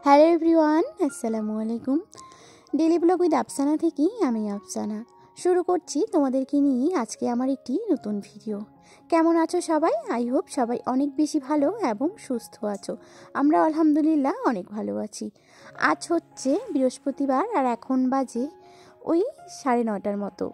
Hello everyone, আসসালামু আলাইকুম। Daily blog with Afsana থেকে আমি আফসানা শুরু করছি তোমাদেরকে নিয়ে আজকে আমার একটি নতুন ভিডিও। কেমন আছো সবাই? আই হোপ সবাই অনেক বেশি ভালো এবং সুস্থ আছো। আমরা আলহামদুলিল্লাহ অনেক ভালো আছি। আজ হচ্ছে বৃহস্পতিবার আর এখন বাজে ওই 9:30টার মতো।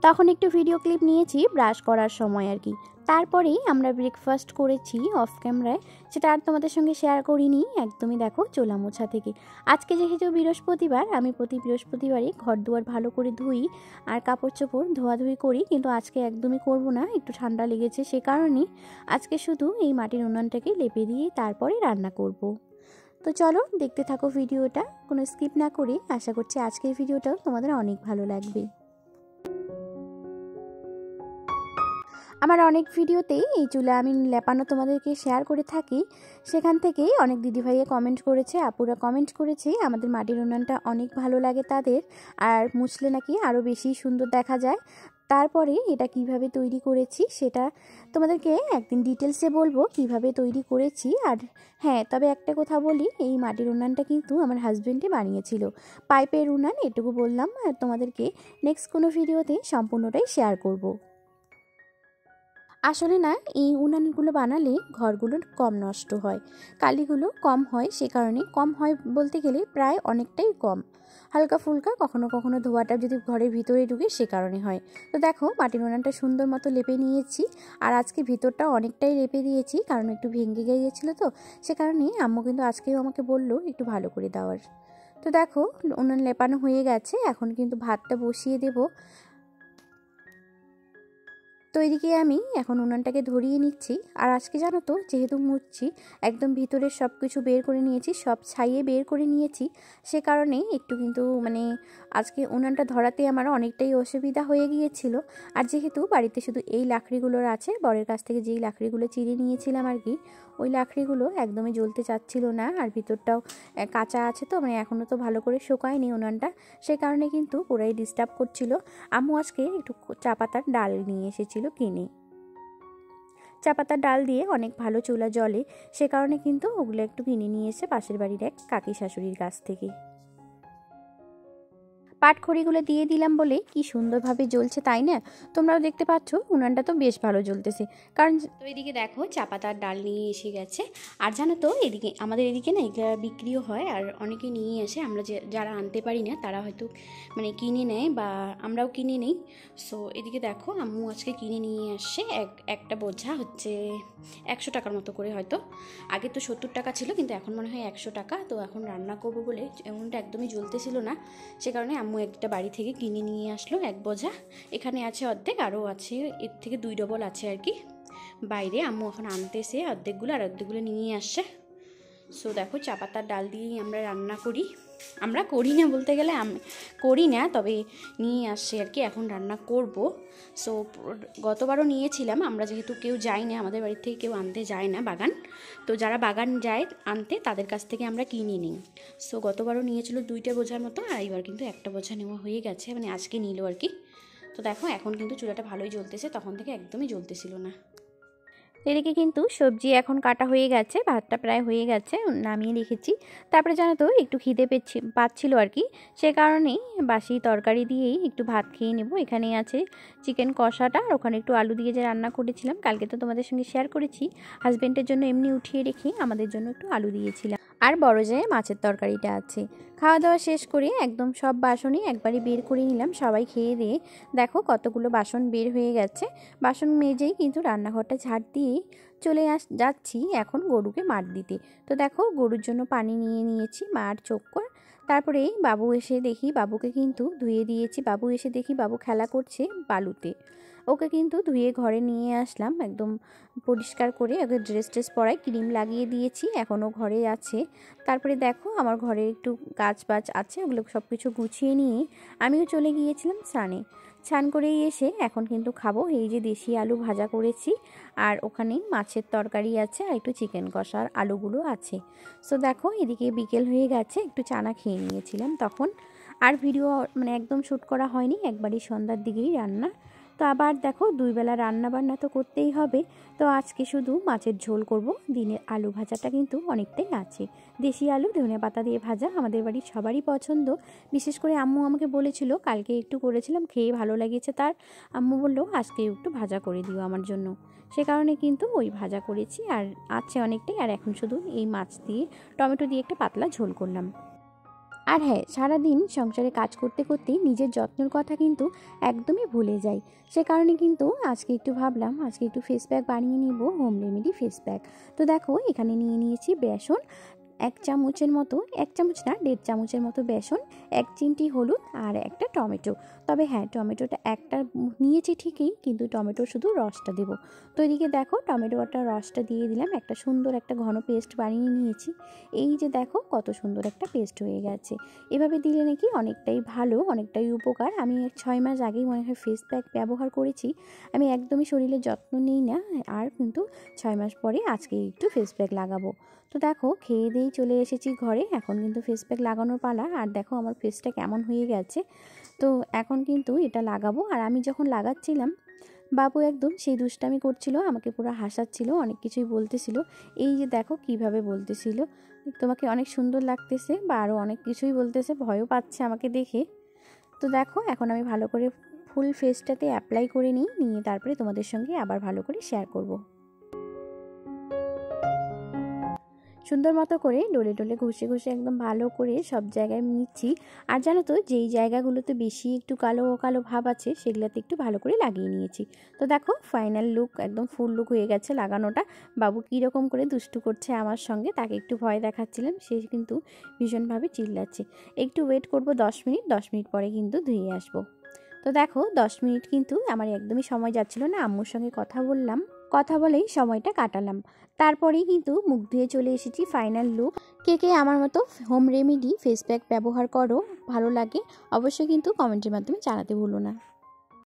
তখন একটু ভিডিও ক্লিপ নিয়েছি ব্রাশ করার সময় আর কি। তারপরেই আমরা ব্রেকফাস্ট করেছি অফ ক্যামেরায়, সেটা আর তোমাদের সঙ্গে শেয়ার করিনি। একদমই দেখো চোলা মোছা থেকে। আজকে যেহেতু বৃহস্পতিবার, আমি প্রতি বৃহস্পতিবারই ঘর দুয়ার ভালো করে ধুই আর কাপড় চোপড় ধোয়াধুয়ি করি, কিন্তু আজকে একদমই করব না, একটু ঠান্ডা লেগেছে। সে কারণে আজকে শুধু এই মাটির উনুনটাকে লেপে দিয়ে তারপরে রান্না করব। তো চলো দেখতে থাকো ভিডিওটা, কোনো স্কিপ না করে। আশা করছি আজকের ভিডিওটাও তোমাদের অনেক ভালো লাগবে। আমার অনেক ভিডিওতেই এই চুলা আমি লেপানো তোমাদেরকে শেয়ার করে থাকি, সেখান থেকেই অনেক দিদিভাইয়ে কমেন্ট করেছে, আপুরা কমেন্ট করেছে আমাদের মাটির উনুনটা অনেক ভালো লাগে তাদের, আর মুছলে নাকি আরও বেশি সুন্দর দেখা যায়। তারপরে এটা কিভাবে তৈরি করেছি সেটা তোমাদেরকে একদিন ডিটেলসে বলবো কিভাবে তৈরি করেছি। আর হ্যাঁ, তবে একটা কথা বলি, এই মাটির উনানটা কিন্তু আমার হাজব্যান্ডে বানিয়েছিল, পাইপের উনান, এটুকু বললাম। আর তোমাদেরকে নেক্সট কোনো ভিডিওতে সম্পূর্ণটাই শেয়ার করব। আসলে না, এই উনানগুলো বানালে ঘরগুলো কম নষ্ট হয়, কালিগুলো কম হয়। সে কারণে কম হয় বলতে গেলে প্রায় অনেকটাই কম, হালকা ফুলকা কখনো কখনো ধোয়াটা যদি ঘরের ভিতরে ঢুকে সে কারণে হয়। তো দেখো মাটির উনানটা সুন্দর মতো লেপে নিয়েছি, আর আজকে ভিতরটা অনেকটাই লেপে দিয়েছি, কারণ একটু ভেঙে গিয়েছিলো। তো সে কারণে আম্মু কিন্তু আজকেও আমাকে বললো একটু ভালো করে দেওয়ার। তো দেখো উনান লেপানো হয়ে গেছে, এখন কিন্তু ভাতটা বসিয়ে দেবো। তো এদিকে আমি এখন উনানটাকে ধরিয়ে নিচ্ছি। আর আজকে জানো তো, যেহেতু মুছছি, একদম ভিতরের সব কিছু বের করে নিয়েছি, সব ছাইয়ে বের করে নিয়েছি। সে কারণে একটু কিন্তু আজকে উনানটা ধরাতে আমার অনেকটাই অসুবিধা হয়ে গিয়েছিল। আর যেহেতু বাড়িতে শুধু এই লাকড়িগুলোর আছে, বরের কাছ থেকে যেই লাকড়িগুলো চিড়ে নিয়েছিলাম আর কি, ওই লাকড়িগুলো একদমই জ্বলতে চাচ্ছিল না। আর ভিতরটাও কাঁচা আছে, তো এখনও তো ভালো করে শুকায়নি উনানটা, সে কারণে কিন্তু পুরাই ডিস্টার্ব করছিল। আম্মু আজকে একটু চা পাতার ডাল নিয়ে এসেছিল কিনে, চা পাতার ডাল দিয়ে অনেক ভালো চুলা জ্বলে, সে কারণে কিন্তু ওগুলো একটু কিনে নিয়ে এসে পাশের বাড়ির এক কাকি শাশুড়ির কাছ থেকে। পাটখড়িগুলো দিয়ে দিলাম বলে কি সুন্দরভাবে জ্বলছে, তাই না? তোমরাও দেখতে পাচ্ছ উনানটা তো বেশ ভালো জ্বলতেছে। কারণ তো এদিকে দেখো চা পাতার ডাল নিয়ে এসে গেছে। আর জানো তো, এদিকে আমাদের এদিকে না এগুলো বিক্রিও হয়, আর অনেকে নিয়ে আসে। আমরা যারা আনতে পারি না তারা হয়তো কিনে নেয়, বা আমরাও কিনে নেই। সো এদিকে দেখো আম্মু আজকে কিনে নিয়ে আসছে একটা বোঝা হচ্ছে 100 টাকার মতো করে হয়তো। আগে তো 70 টাকা ছিল, কিন্তু এখন মনে হয় 100 টাকা। তো এখন রান্না করবো বলে উনুনটা একদমই জ্বলতেছিল না, সে কারণে আম্মু একটা বাড়ি থেকে কিনে নিয়ে আসলো এক বোঝা। এখানে আছে অর্ধেক, আরও আছে এর থেকে 2 ডবল আছে আর কি বাইরে। আম্মু এখন আনতেছে অর্ধেকগুলো, আর অর্ধেকগুলো নিয়ে আসছে। সো দেখো চা পাতার ডাল দিয়েই আমরা রান্না করি। আমরা করি না বলতে গেলে করি না, তবে নিয়ে আসছে আর কি, এখন রান্না করব। সো গতবারও নিয়েছিলাম, আমরা যেহেতু কেউ যাই না, আমাদের বাড়ির থেকে কেউ আনতে যায় না বাগান, তো যারা বাগান যায় আনতে তাদের কাছ থেকে আমরা কিনে নিই। সো গতবারও নিয়েছিল 2টা বোঝার মতো, আর এইবার কিন্তু একটা বোঝা নেওয়া হয়ে গেছে, আজকে নিল আর কি। তো দেখো এখন কিন্তু চুলাটা ভালোই জ্বলতেছে, তখন থেকে একদমই জ্বলতেছিল না। এদিকে কিন্তু সবজি এখন কাটা হয়ে গেছে, ভাতটা প্রায় হয়ে গেছে, নামিয়ে রেখেছি। তারপরে জানো তো একটু খিদে পাচ্ছিল আর কি, সে কারণেই বাসি তরকারি দিয়েই একটু ভাত খেয়ে নেব। এখানে আছে চিকেন কষাটা, আর ওখানে একটু আলু দিয়ে যে রান্না করেছিলাম কালকে, তো তোমাদের সঙ্গে শেয়ার করেছি। হাজব্যান্ডের জন্য এমনি উঠিয়ে রেখে আমাদের জন্য একটু আলু দিয়েছিলাম, আর বড় জায়ে মাছের তরকারিটা আছে। খাওয়া দাওয়া শেষ করে একদম সব বাসনই একবারই বের করে নিলাম, সবাই খেয়ে দিয়ে। দেখো কতগুলো বাসন বের হয়ে গেছে। বাসন মেজেই কিন্তু রান্নাঘরটা ঝাড় দিয়েই চলে যাচ্ছি এখন গরুকে মাঠ দিতে। তো দেখো গরুর জন্য পানি নিয়ে নিয়েছি, মাঠ চক্কর। তারপরে বাবু এসে দেখি বাবুকে কিন্তু ধুয়ে দিয়েছি। বাবু এসে দেখি বাবু খেলা করছে বালুতে, ওকে কিন্তু ধুয়ে ঘরে নিয়ে আসলাম, একদম পরিষ্কার করে ওকে ড্রেস পরাই, ক্রিম লাগিয়ে দিয়েছি, এখনও ঘরে আছে। তারপরে দেখো আমার ঘরে একটু গাছ আছে, ওগুলো সব কিছু গুছিয়ে নিয়ে আমিও চলে গিয়েছিলাম স্নানে। স্নান করেই এসে এখন কিন্তু খাবো। এই যে দেশি আলু ভাজা করেছি, আর ওখানে মাছের তরকারি আছে, আর একটু চিকেন কষার আলুগুলো আছে। সো দেখো এদিকে বিকেল হয়ে গেছে, একটু চানা খেয়ে নিয়েছিলাম তখন। আর ভিডিও একদম শ্যুট করা হয়নি, একবারই সন্ধ্যার দিকেই রান্না। তো আবার দেখো 2 বেলা রান্না বান্না তো করতেই হবে। তো আজকে শুধু মাছের ঝোল করব। দিনের আলু ভাজাটা কিন্তু অনেকটাই আছে, দেশি আলু ধনে পাতা দিয়ে ভাজা, আমাদের বাড়ির সবারই পছন্দ। বিশেষ করে আম্মু আমাকে বলেছিল, কালকে একটু করেছিলাম, খেয়ে ভালো লেগেছে তার। আম্মু বললো আজকে একটু ভাজা করে দিও আমার জন্য, সে কারণে কিন্তু ওই ভাজা করেছি আর আছে অনেকটাই। আর এখন শুধু এই মাছ দিয়ে টমেটো দিয়ে একটা পাতলা ঝোল করলাম। আর হ্যাঁ, সারাদিন সংসারে কাজ করতে করতেই নিজের যত্নের কথা কিন্তু একদমই ভুলে যাই। সে কারণে কিন্তু আজকে একটু ভাবলাম আজকে একটু ফেস প্যাক বানিয়ে নিব, হোম রেমেডি ফেস প্যাক। তো দেখো এখানে নিয়ে নিয়েছি বেসন 1 চামচের মতো, 1 চামচ না 1.5 চামচের মতো বেসন, 1 চিমটি হলুদ আর একটা টমেটো। তবে হ্যাঁ, টমেটোটা একটা নিয়েছি ঠিকই, কিন্তু টমেটোর শুধু রসটা দেবো। তো এদিকে দেখো টমেটোটা রসটা দিয়ে দিলাম, একটা সুন্দর একটা ঘন পেস্ট বানিয়ে নিয়েছি। এই যে দেখো কত সুন্দর একটা পেস্ট হয়ে গেছে। এভাবে দিলে নাকি অনেকটাই ভালো, অনেকটাই উপকার। আমি 6 মাস আগেই মনে হয় ফেস প্যাক ব্যবহার করেছি। আমি একদমই শরীরের যত্ন নিই না, আর কিন্তু 6 মাস পরে আজকে একটু ফেস প্যাক লাগাবো। তো দেখো খেয়ে দিয়েই চলে এসেছি ঘরে, এখন কিন্তু ফেস প্যাক লাগানোর পালা। আর দেখো আমার ফেসটা কেমন হয়ে গেছে। তো এখন কিন্তু এটা লাগাবো। আর আমি যখন লাগাচ্ছিলাম বাবু একদম সেই দুষ্টামি করছিল, আমাকে পুরো হাসাচ্ছিল, অনেক কিছুই বলতেছিল। এই যে দেখো কিভাবে বলতেছিল, তোমাকে অনেক সুন্দর লাগতেছে বা আরও অনেক কিছুই বলতেছে, ভয়ও পাচ্ছে আমাকে দেখে। তো দেখো এখন আমি ভালো করে ফুল ফেসটাতে অ্যাপ্লাই করে নিয়ে তারপরে তোমাদের সঙ্গে আবার ভালো করে শেয়ার করব। সুন্দর মতো করে ডলে ডলে ঘষে ঘষে একদম ভালো করে সব জায়গায় নিচ্ছি। আর জানো তো যেই জায়গাগুলোতে বেশি একটু কালো কালো ভাব আছে সেগুলোতে একটু ভালো করে লাগিয়ে নিয়েছি। তো দেখো ফাইনাল লুক একদম ফুল লুক হয়ে গেছে লাগানোটা। বাবু কীরকম করে দুষ্টু করছে আমার সঙ্গে, তাকে একটু ভয় দেখাচ্ছিলাম, সে কিন্তু ভীষণভাবে চিল্লাচ্ছে। একটু ওয়েট করব 10 মিনিট, 10 মিনিট পরে কিন্তু ধুয়ে আসবো। তো দেখো 10 মিনিট কিন্তু আমার একদমই সময় যাচ্ছিল না, আম্মুর সঙ্গে কথা বললাম, কথা বলেই সময়টা কাটালাম। তারপরেই কিন্তু মুখ ধুয়ে চলে এসেছি ফাইনাল লুক। কে কে আমার মতো হোম রেমেডি ফেস প্যাক ব্যবহার করো, ভালো লাগে অবশ্যই কিন্তু কমেন্টের মাধ্যমে জানাতে ভুলো না।